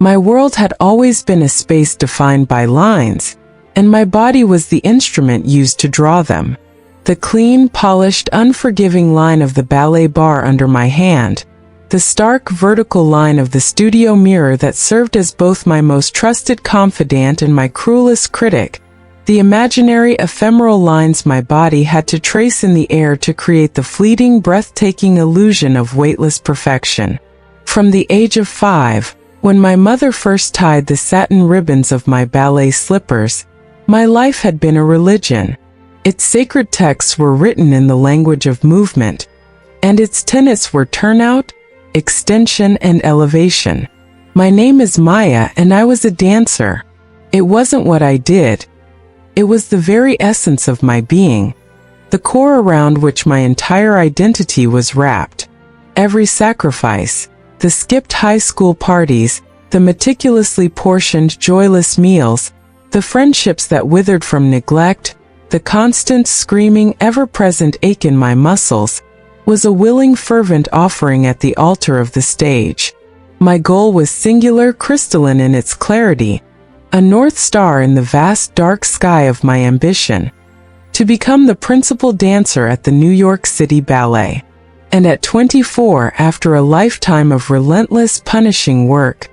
My world had always been a space defined by lines, and my body was the instrument used to draw them. The clean, polished, unforgiving line of the ballet bar under my hand, the stark, vertical line of the studio mirror that served as both my most trusted confidant and my cruelest critic, the imaginary, ephemeral lines my body had to trace in the air to create the fleeting, breathtaking illusion of weightless perfection. From the age of 5, when my mother first tied the satin ribbons of my ballet slippers, my life had been a religion. Its sacred texts were written in the language of movement, and its tenets were turnout, extension, and elevation. My name is Maya, and I was a dancer. It wasn't what I did. It was the very essence of my being, the core around which my entire identity was wrapped. Every sacrifice, the skipped high school parties, the meticulously portioned, joyless meals, the friendships that withered from neglect, the constant, screaming, ever-present ache in my muscles, was a willing, fervent offering at the altar of the stage. My goal was singular, crystalline in its clarity, a north star in the vast, dark sky of my ambition, to become the principal dancer at the New York City Ballet. And at 24, after a lifetime of relentless, punishing work,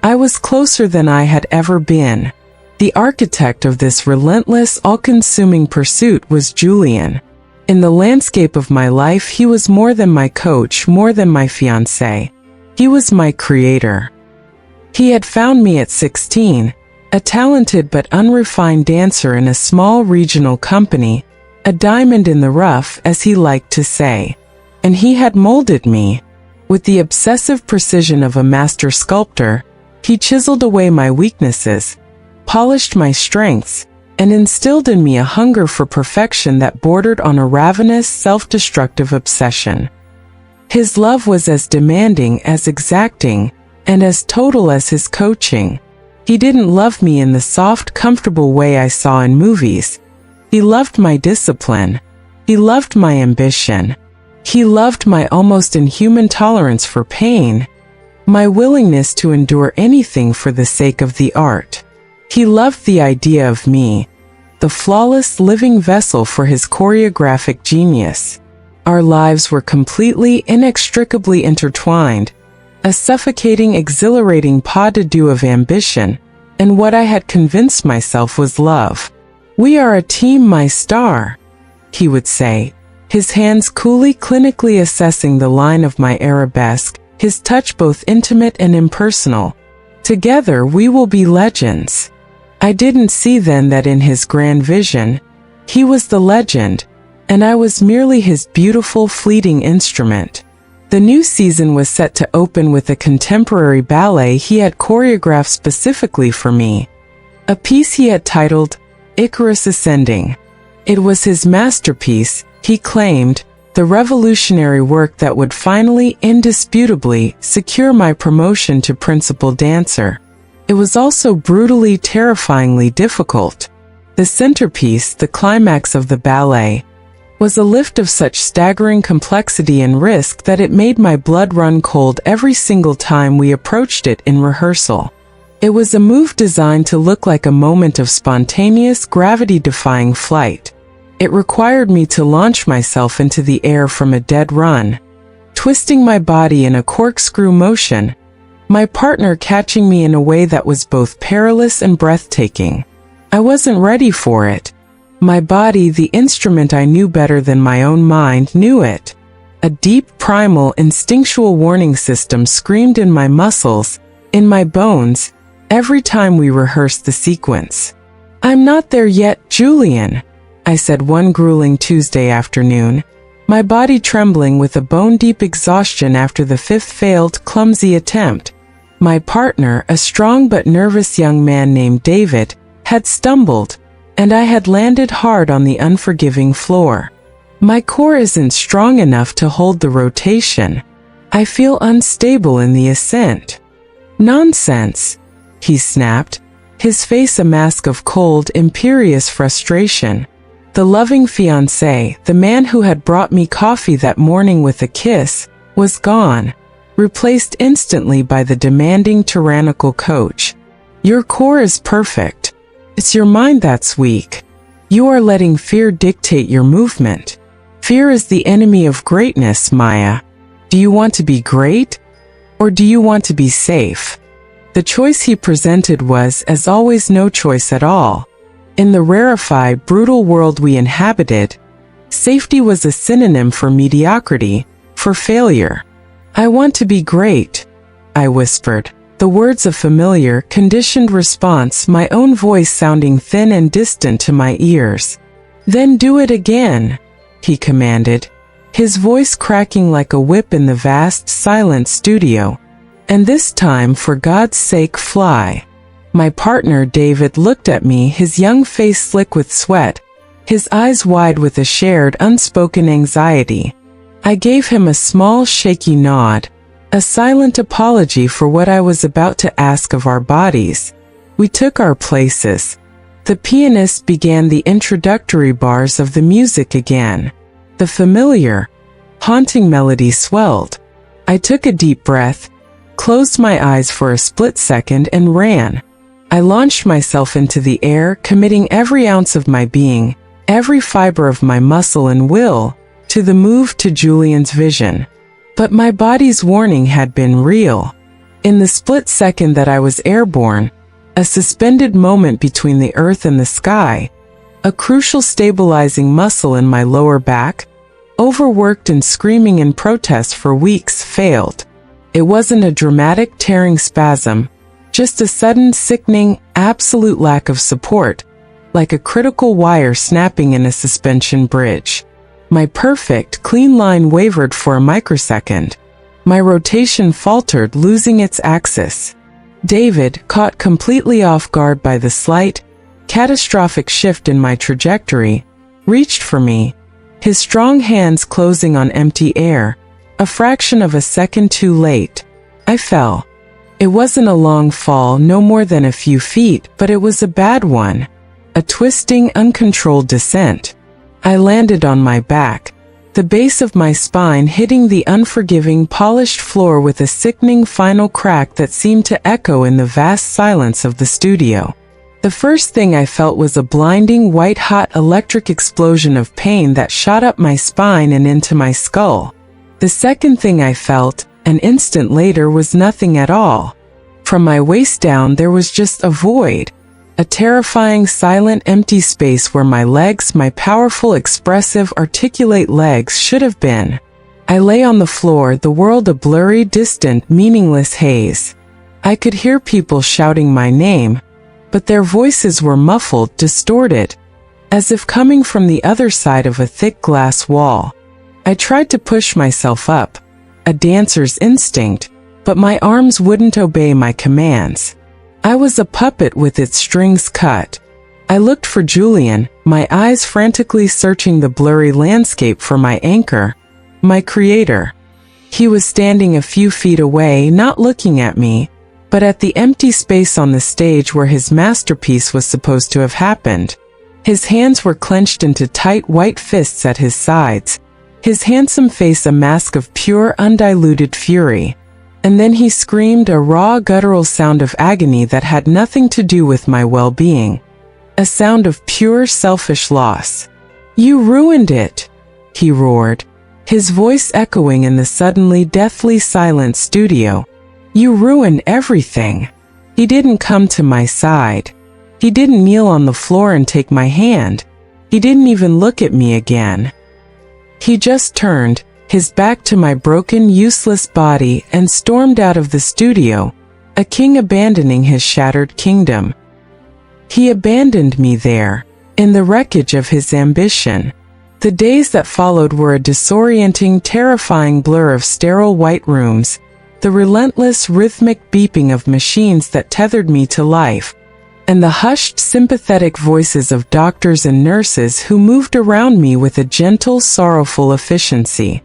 I was closer than I had ever been. The architect of this relentless, all-consuming pursuit was Julian. In the landscape of my life, he was more than my coach, more than my fiancé. He was my creator. He had found me at 16, a talented but unrefined dancer in a small regional company, a diamond in the rough, as he liked to say. And he had molded me. With the obsessive precision of a master sculptor, he chiseled away my weaknesses, polished my strengths, and instilled in me a hunger for perfection that bordered on a ravenous, self-destructive obsession. His love was as demanding, as exacting, and as total as his coaching. He didn't love me in the soft, comfortable way I saw in movies. He loved my discipline. He loved my ambition. He loved my almost inhuman tolerance for pain, my willingness to endure anything for the sake of the art. He loved the idea of me, the flawless living vessel for his choreographic genius. Our lives were completely, inextricably intertwined, a suffocating, exhilarating pas de deux of ambition, and what I had convinced myself was love. "We are a team, my star," he would say, his hands coolly, clinically assessing the line of my arabesque, his touch both intimate and impersonal. "Together we will be legends." I didn't see then that in his grand vision, he was the legend, and I was merely his beautiful, fleeting instrument. The new season was set to open with a contemporary ballet he had choreographed specifically for me, a piece he had titled Icarus Ascending. It was his masterpiece, he claimed, the revolutionary work that would finally, indisputably, secure my promotion to principal dancer. It was also brutally, terrifyingly difficult. The centerpiece, the climax of the ballet, was a lift of such staggering complexity and risk that it made my blood run cold every single time we approached it in rehearsal. It was a move designed to look like a moment of spontaneous, gravity-defying flight. It required me to launch myself into the air from a dead run, twisting my body in a corkscrew motion, my partner catching me in a way that was both perilous and breathtaking. I wasn't ready for it. My body, the instrument I knew better than my own mind, knew it. A deep, primal, instinctual warning system screamed in my muscles, in my bones, every time we rehearsed the sequence. "I'm not there yet, Julian," I said one grueling Tuesday afternoon, my body trembling with a bone-deep exhaustion after the fifth failed, clumsy attempt. My partner, a strong but nervous young man named David, had stumbled, and I had landed hard on the unforgiving floor. "My core isn't strong enough to hold the rotation. I feel unstable in the ascent." "Nonsense," he snapped, his face a mask of cold, imperious frustration. The loving fiancé, the man who had brought me coffee that morning with a kiss, was gone. replaced instantly by the demanding tyrannical coach. Your core is perfect. It's your mind that's weak. You are letting fear dictate your movement. Fear is the enemy of greatness, Maya. Do you want to be great? Or do you want to be safe? The choice he presented was, as always, no choice at all. In the rarefied, brutal world we inhabited, safety was a synonym for mediocrity, for failure. I want to be great, I whispered. The words a familiar, conditioned response, my own voice sounding thin and distant to my ears. Then do it again, he commanded, his voice cracking like a whip in the vast, silent studio. And this time, for God's sake, fly. My partner, David, looked at me, his young face slick with sweat, his eyes wide with a shared, unspoken anxiety. I gave him a small, shaky nod, a silent apology for what I was about to ask of our bodies. We took our places. The pianist began the introductory bars of the music again. The familiar, haunting melody swelled. I took a deep breath, closed my eyes for a split second, and ran. I launched myself into the air, committing every ounce of my being, every fiber of my muscle and will, to the move, to Julian's vision. But my body's warning had been real. In the split second that I was airborne, a suspended moment between the earth and the sky, a crucial stabilizing muscle in my lower back, overworked and screaming in protest for weeks, failed. It wasn't a dramatic, tearing spasm, just a sudden, sickening, absolute lack of support, like a critical wire snapping in a suspension bridge. My perfect, clean line wavered for a microsecond. My rotation faltered, losing its axis. David, caught completely off guard by the slight, catastrophic shift in my trajectory, reached for me, his strong hands closing on empty air, a fraction of a second too late. I fell. It wasn't a long fall, no more than a few feet, but it was a bad one. A twisting, uncontrolled descent. I landed on my back, the base of my spine hitting the unforgiving, polished floor with a sickening final crack that seemed to echo in the vast silence of the studio. The first thing I felt was a blinding, white-hot electric explosion of pain that shot up my spine and into my skull. The second thing I felt, an instant later, was nothing at all. From my waist down there was just a void. A terrifying, silent, empty space where my legs, my powerful, expressive, articulate legs, should have been. I lay on the floor, the world a blurry, distant, meaningless haze. I could hear people shouting my name, but their voices were muffled, distorted, as if coming from the other side of a thick glass wall. I tried to push myself up, a dancer's instinct, but my arms wouldn't obey my commands. I was a puppet with its strings cut. I looked for Julian, my eyes frantically searching the blurry landscape for my anchor, my creator. He was standing a few feet away, not looking at me, but at the empty space on the stage where his masterpiece was supposed to have happened. His hands were clenched into tight white fists at his sides, his handsome face a mask of pure, undiluted fury. And then he screamed, a raw, guttural sound of agony that had nothing to do with my well-being. A sound of pure, selfish loss. "You ruined it!" he roared, his voice echoing in the suddenly deathly silent studio. "You ruined everything." He didn't come to my side. He didn't kneel on the floor and take my hand. He didn't even look at me again. He just turned, his back to my broken, useless body, and stormed out of the studio, a king abandoning his shattered kingdom. He abandoned me there, in the wreckage of his ambition. The days that followed were a disorienting, terrifying blur of sterile white rooms, the relentless, rhythmic beeping of machines that tethered me to life, and the hushed, sympathetic voices of doctors and nurses who moved around me with a gentle, sorrowful efficiency.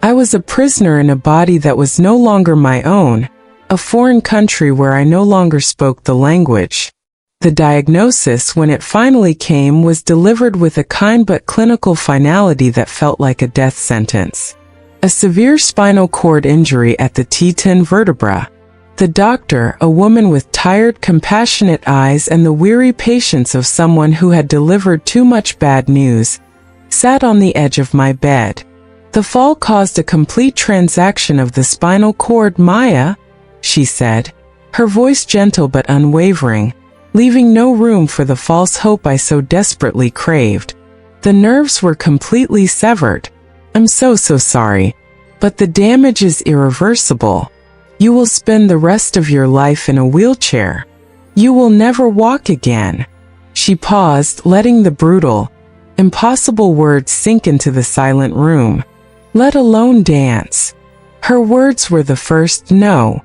I was a prisoner in a body that was no longer my own, a foreign country where I no longer spoke the language. The diagnosis, when it finally came, was delivered with a kind but clinical finality that felt like a death sentence. a severe spinal cord injury at the T10 vertebra. The doctor, a woman with tired, compassionate eyes and the weary patience of someone who had delivered too much bad news, sat on the edge of my bed. The fall caused a complete transaction of the spinal cord, Maya, she said, her voice gentle but unwavering, leaving no room for the false hope I so desperately craved. The nerves were completely severed. I'm so sorry, but the damage is irreversible. You will spend the rest of your life in a wheelchair. You will never walk again. She paused, letting the brutal, impossible words sink into the silent room. Let alone dance. Her words were the first no.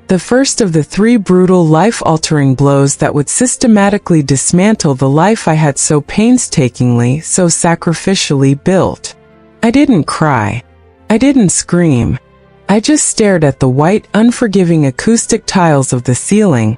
The first of the 3 brutal, life-altering blows that would systematically dismantle the life I had so painstakingly, so sacrificially built. I didn't cry. I didn't scream. I just stared at the white, unforgiving acoustic tiles of the ceiling,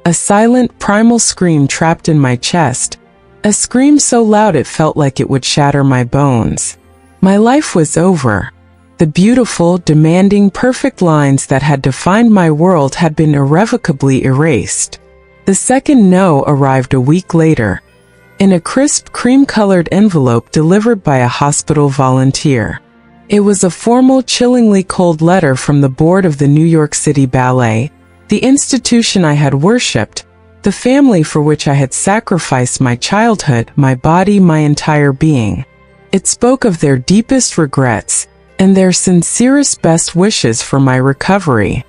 a silent, primal scream trapped in my chest, a scream so loud it felt like it would shatter my bones. My life was over. The beautiful, demanding, perfect lines that had defined my world had been irrevocably erased. The second no arrived a week later, in a crisp, cream-colored envelope delivered by a hospital volunteer. It was a formal, chillingly cold letter from the board of the New York City Ballet, the institution I had worshipped, the family for which I had sacrificed my childhood, my body, my entire being. It spoke of their deepest regrets and their sincerest best wishes for my recovery.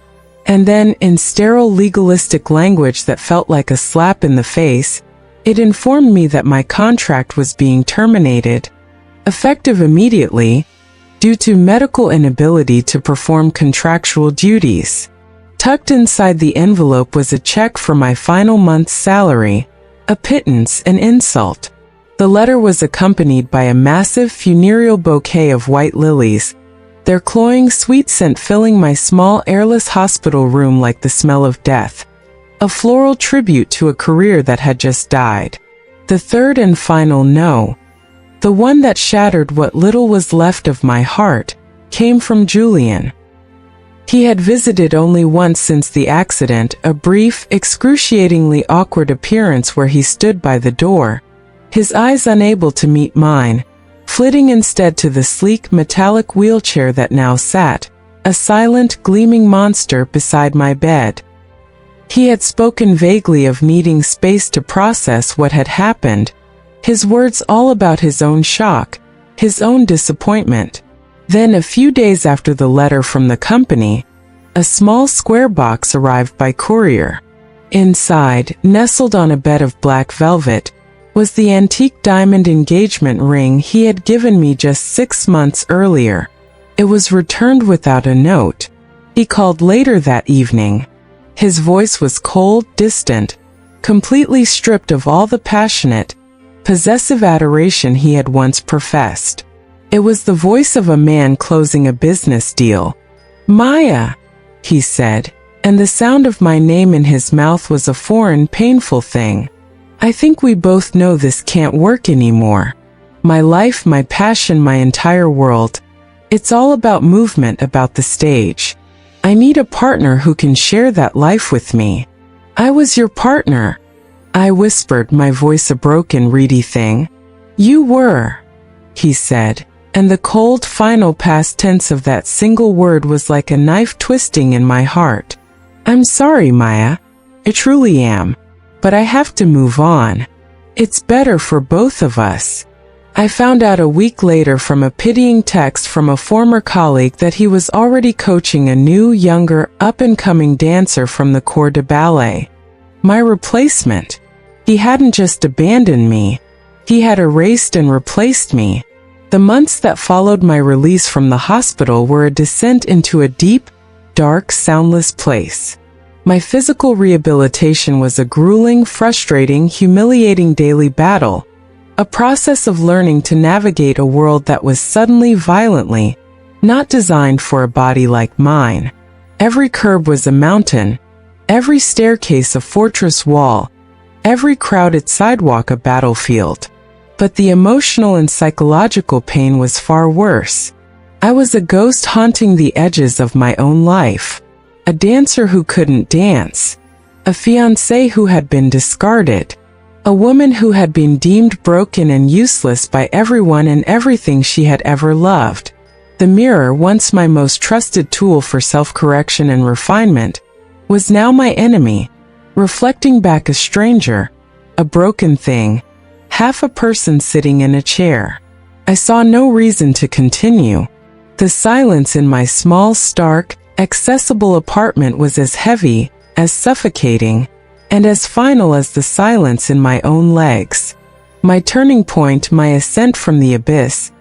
And then, in sterile, legalistic language that felt like a slap in the face, it informed me that my contract was being terminated, effective immediately, due to medical inability to perform contractual duties. Tucked inside the envelope was a check for my final month's salary, a pittance, an insult. The letter was accompanied by a massive funereal bouquet of white lilies, their cloying sweet scent filling my small airless hospital room like the smell of death, a floral tribute to a career that had just died. The third and final no, the one that shattered what little was left of my heart, came from Julian. He had visited only once since the accident, a brief, excruciatingly awkward appearance where he stood by the door, his eyes unable to meet mine, flitting instead to the sleek metallic wheelchair that now sat, a silent, gleaming monster beside my bed. He had spoken vaguely of needing space to process what had happened, his words all about his own shock, his own disappointment. Then, a few days after the letter from the company, a small square box arrived by courier. Inside, nestled on a bed of black velvet, was the antique diamond engagement ring he had given me just 6 months earlier. It was returned without a note. He called later that evening. His voice was cold, distant, completely stripped of all the passionate, possessive adoration he had once professed. It was the voice of a man closing a business deal. "Maya," he said, and the sound of my name in his mouth was a foreign, painful thing. "I think we both know this can't work anymore. My life, my passion, my entire world. It's all about movement, about the stage. I need a partner who can share that life with me. I was your partner," I whispered, my voice a broken, reedy thing. "You were," he said, and the cold, final past tense of that single word was like a knife twisting in my heart. "I'm sorry, Maya. I truly am. But I have to move on. It's better for both of us." I found out a week later from a pitying text from a former colleague that he was already coaching a new, younger, up-and-coming dancer from the Corps de Ballet. My replacement. He hadn't just abandoned me. He had erased and replaced me. The months that followed my release from the hospital were a descent into a deep, dark, soundless place. My physical rehabilitation was a grueling, frustrating, humiliating daily battle, a process of learning to navigate a world that was suddenly, violently, not designed for a body like mine. Every curb was a mountain, every staircase a fortress wall, every crowded sidewalk a battlefield. But the emotional and psychological pain was far worse. I was a ghost haunting the edges of my own life. A dancer who couldn't dance. A fiancé who had been discarded. A woman who had been deemed broken and useless by everyone and everything she had ever loved. The mirror, once my most trusted tool for self-correction and refinement, was now my enemy, reflecting back a stranger, a broken thing, half a person sitting in a chair. I saw no reason to continue. The silence in my small, stark, accessible apartment was as heavy, as suffocating, and as final as the silence in my own legs. My turning point, my ascent from the abyss,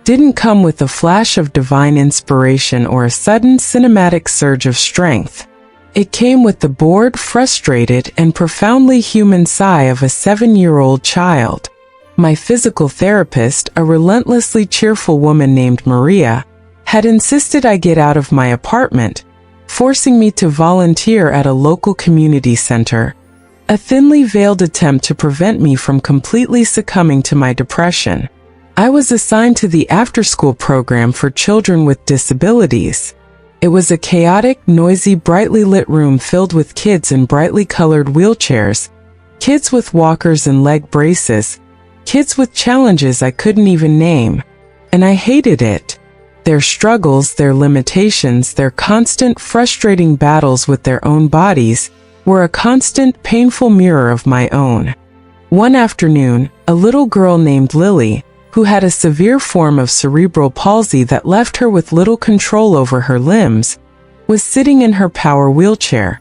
didn't come with a flash of divine inspiration or a sudden cinematic surge of strength. It came with the bored, frustrated, and profoundly human sigh of a 7-year-old child. My physical therapist, a relentlessly cheerful woman named Maria, had insisted I get out of my apartment, forcing me to volunteer at a local community center, a thinly veiled attempt to prevent me from completely succumbing to my depression. I was assigned to the after-school program for children with disabilities. It was a chaotic, noisy, brightly lit room filled with kids in brightly colored wheelchairs, kids with walkers and leg braces, kids with challenges I couldn't even name. And I hated it. Their struggles, their limitations, their constant, frustrating battles with their own bodies were a constant, painful mirror of my own. One afternoon, a little girl named Lily, who had a severe form of cerebral palsy that left her with little control over her limbs, was sitting in her power wheelchair,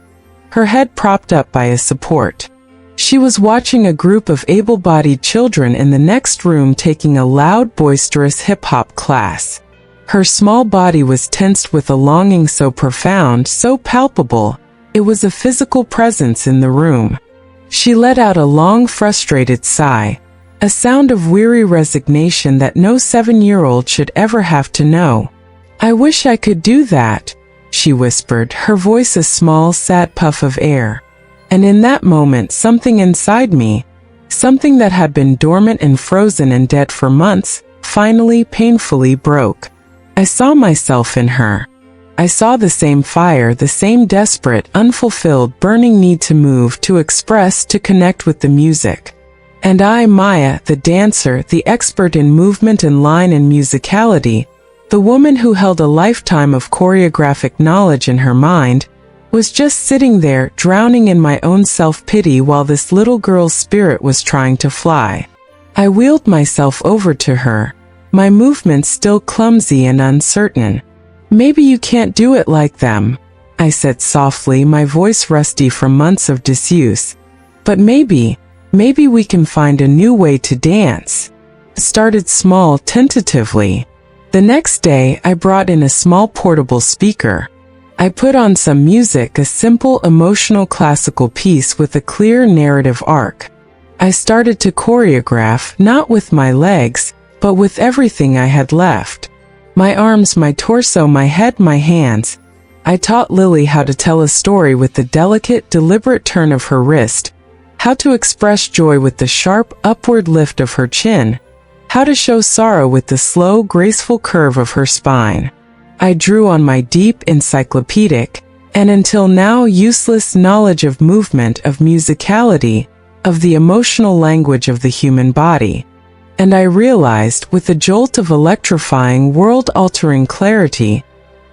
her head propped up by a support. She was watching a group of able-bodied children in the next room taking a loud, boisterous hip-hop class. Her small body was tensed with a longing so profound, so palpable, it was a physical presence in the room. She let out a long, frustrated sigh, a sound of weary resignation that no 7-year-old should ever have to know. "I wish I could do that," she whispered, her voice a small, sad puff of air. And in that moment, something inside me, something that had been dormant and frozen and dead for months, finally, painfully broke. I saw myself in her. I saw the same fire, the same desperate, unfulfilled, burning need to move, to express, to connect with the music. And I, Maya, the dancer, the expert in movement and line and musicality, the woman who held a lifetime of choreographic knowledge in her mind, was just sitting there, drowning in my own self-pity while this little girl's spirit was trying to fly. I wheeled myself over to her, my movements still clumsy and uncertain. "Maybe you can't do it like them," I said softly, my voice rusty from months of disuse. "But maybe we can find a new way to dance." Started small, tentatively. The next day, I brought in a small portable speaker. I put on some music, a simple, emotional classical piece with a clear narrative arc. I started to choreograph, not with my legs, but with everything I had left. My arms, my torso, my head, my hands. I taught Lily how to tell a story with the delicate, deliberate turn of her wrist, how to express joy with the sharp, upward lift of her chin, how to show sorrow with the slow, graceful curve of her spine. I drew on my deep, encyclopedic, and until now useless knowledge of movement, of musicality, of the emotional language of the human body. And I realized, with a jolt of electrifying, world-altering clarity,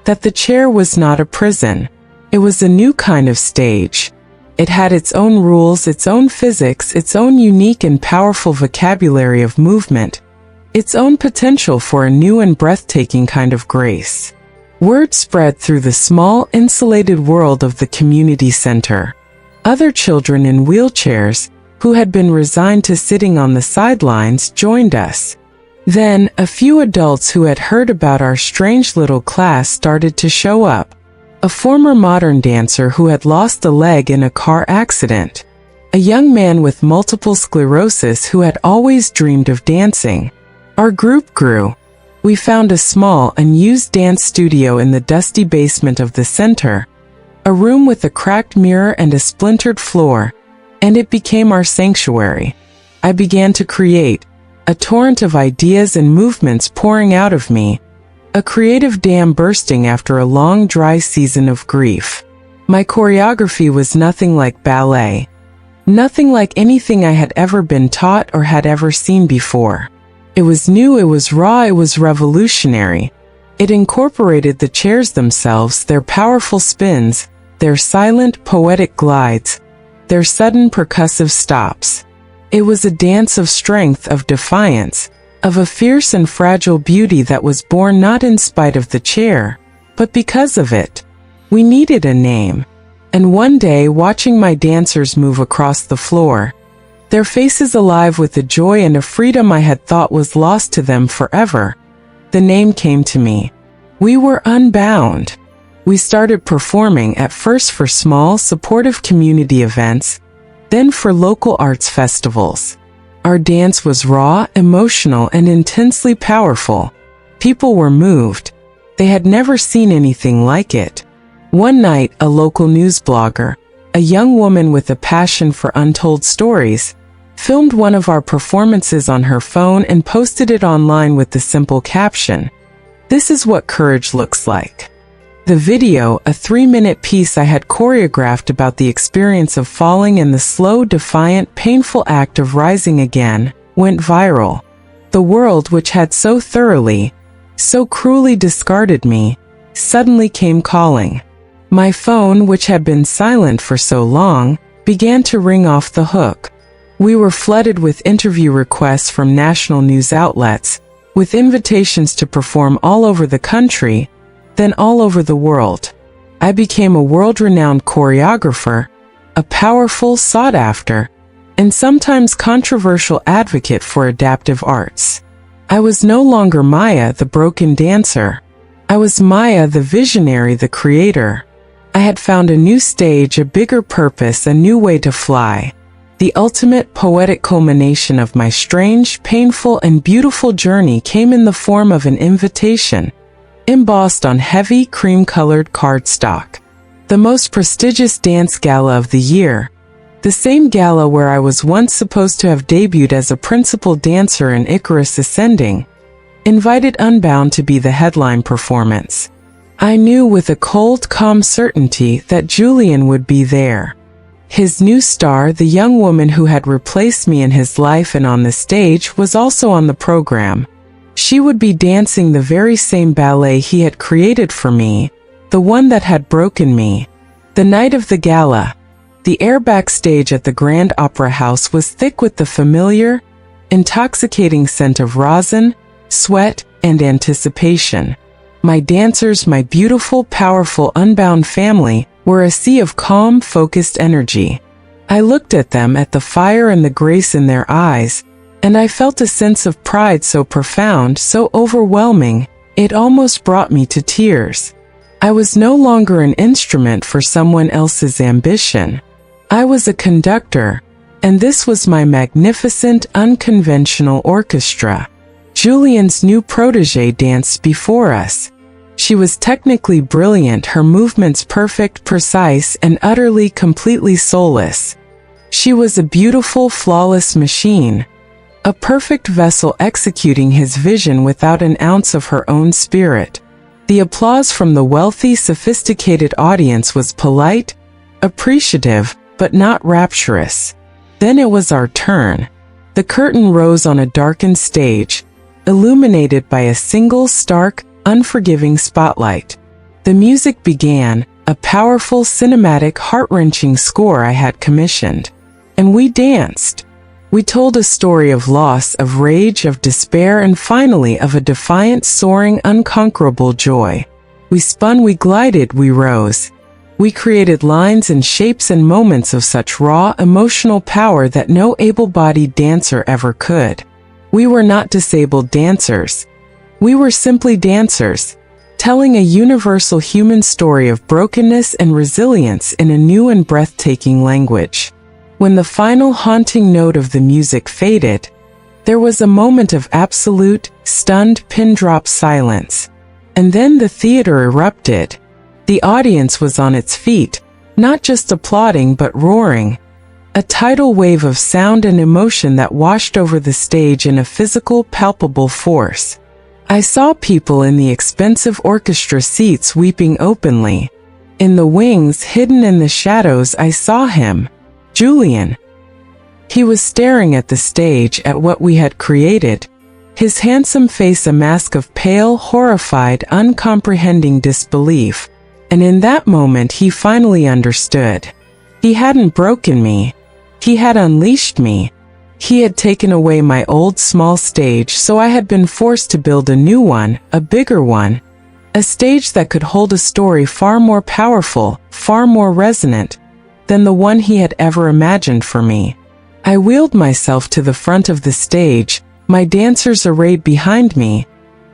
that the chair was not a prison. It was a new kind of stage. It had its own rules, its own physics, its own unique and powerful vocabulary of movement, its own potential for a new and breathtaking kind of grace. Word spread through the small, insulated world of the community center. Other children in wheelchairs, who had been resigned to sitting on the sidelines, joined us. Then, a few adults who had heard about our strange little class started to show up. A former modern dancer who had lost a leg in a car accident. A young man with multiple sclerosis who had always dreamed of dancing. Our group grew. We found a small, unused dance studio in the dusty basement of the center, a room with a cracked mirror and a splintered floor, and it became our sanctuary. I began to create, a torrent of ideas and movements pouring out of me, a creative dam bursting after a long dry season of grief. My choreography was nothing like ballet. Nothing like anything I had ever been taught or had ever seen before. It was new, it was raw, it was revolutionary. It incorporated the chairs themselves, their powerful spins, their silent, poetic glides, their sudden percussive stops. It was a dance of strength, of defiance, of a fierce and fragile beauty that was born not in spite of the chair, but because of it. We needed a name. And one day, watching my dancers move across the floor, their faces alive with a joy and a freedom I had thought was lost to them forever, the name came to me. We were unbound. We started performing, at first for small, supportive community events, then for local arts festivals. Our dance was raw, emotional, and intensely powerful. People were moved. They had never seen anything like it. One night, a local news blogger, a young woman with a passion for untold stories, filmed one of our performances on her phone and posted it online with the simple caption, "This is what courage looks like." The video, a 3-minute piece I had choreographed about the experience of falling and the slow, defiant, painful act of rising again, went viral. The world, which had so thoroughly, so cruelly discarded me, suddenly came calling. My phone, which had been silent for so long, began to ring off the hook. We were flooded with interview requests from national news outlets, with invitations to perform all over the country, then all over the world. I became a world-renowned choreographer, a powerful, sought-after, and sometimes controversial advocate for adaptive arts. I was no longer Maya, the broken dancer. I was Maya, the visionary, the creator. I had found a new stage, a bigger purpose, a new way to fly. The ultimate poetic culmination of my strange, painful, and beautiful journey came in the form of an invitation, embossed on heavy, cream-colored cardstock. The most prestigious dance gala of the year, the same gala where I was once supposed to have debuted as a principal dancer in Icarus Ascending, invited Unbound to be the headline performance. I knew with a cold, calm certainty that Julian would be there. His new star, the young woman who had replaced me in his life and on the stage, was also on the program. She would be dancing the very same ballet he had created for me, the one that had broken me. The night of the gala, the air backstage at the Grand Opera House was thick with the familiar, intoxicating scent of rosin, sweat, and anticipation. My dancers, my beautiful, powerful, unbound family, were a sea of calm, focused energy. I looked at them, at the fire and the grace in their eyes, and I felt a sense of pride so profound, so overwhelming, it almost brought me to tears. I was no longer an instrument for someone else's ambition. I was a conductor, and this was my magnificent, unconventional orchestra. Julian's new protégé danced before us. She was technically brilliant, her movements perfect, precise, and utterly, completely soulless. She was a beautiful, flawless machine, a perfect vessel executing his vision without an ounce of her own spirit. The applause from the wealthy, sophisticated audience was polite, appreciative, but not rapturous. Then it was our turn. The curtain rose on a darkened stage, illuminated by a single stark, unforgiving spotlight. The music began, a powerful, cinematic, heart-wrenching score I had commissioned. And we danced. We told a story of loss, of rage, of despair, and finally of a defiant, soaring, unconquerable joy. We spun, we glided, we rose. We created lines and shapes and moments of such raw, emotional power that no able-bodied dancer ever could. We were not disabled dancers. We were simply dancers, telling a universal human story of brokenness and resilience in a new and breathtaking language. When the final haunting note of the music faded, there was a moment of absolute, stunned, pin-drop silence. And then the theater erupted. The audience was on its feet, not just applauding but roaring. A tidal wave of sound and emotion that washed over the stage in a physical, palpable force. I saw people in the expensive orchestra seats weeping openly. In the wings, hidden in the shadows, I saw him, Julian. He was staring at the stage, at what we had created, his handsome face a mask of pale, horrified, uncomprehending disbelief. And in that moment he finally understood. He hadn't broken me. He had unleashed me. He had taken away my old small stage, so I had been forced to build a new one, a bigger one. A stage that could hold a story far more powerful, far more resonant, than the one he had ever imagined for me. I wheeled myself to the front of the stage, my dancers arrayed behind me,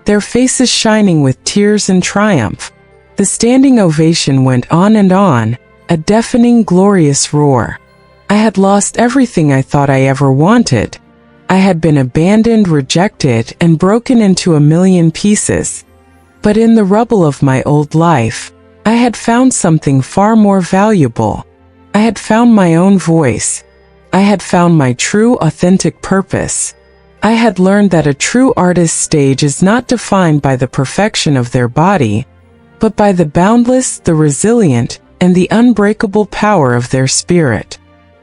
their faces shining with tears and triumph. The standing ovation went on and on, a deafening, glorious roar. I had lost everything I thought I ever wanted. I had been abandoned, rejected, and broken into a million pieces. But in the rubble of my old life, I had found something far more valuable. I had found my own voice. I had found my true, authentic purpose. I had learned that a true artist's stage is not defined by the perfection of their body, but by the boundless, the resilient, and the unbreakable power of their spirit.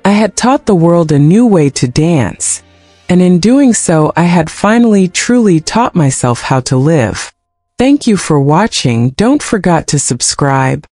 I had taught the world a new way to dance, and in doing so I had finally truly taught myself how to live. Thank you for watching. Don't forget to subscribe.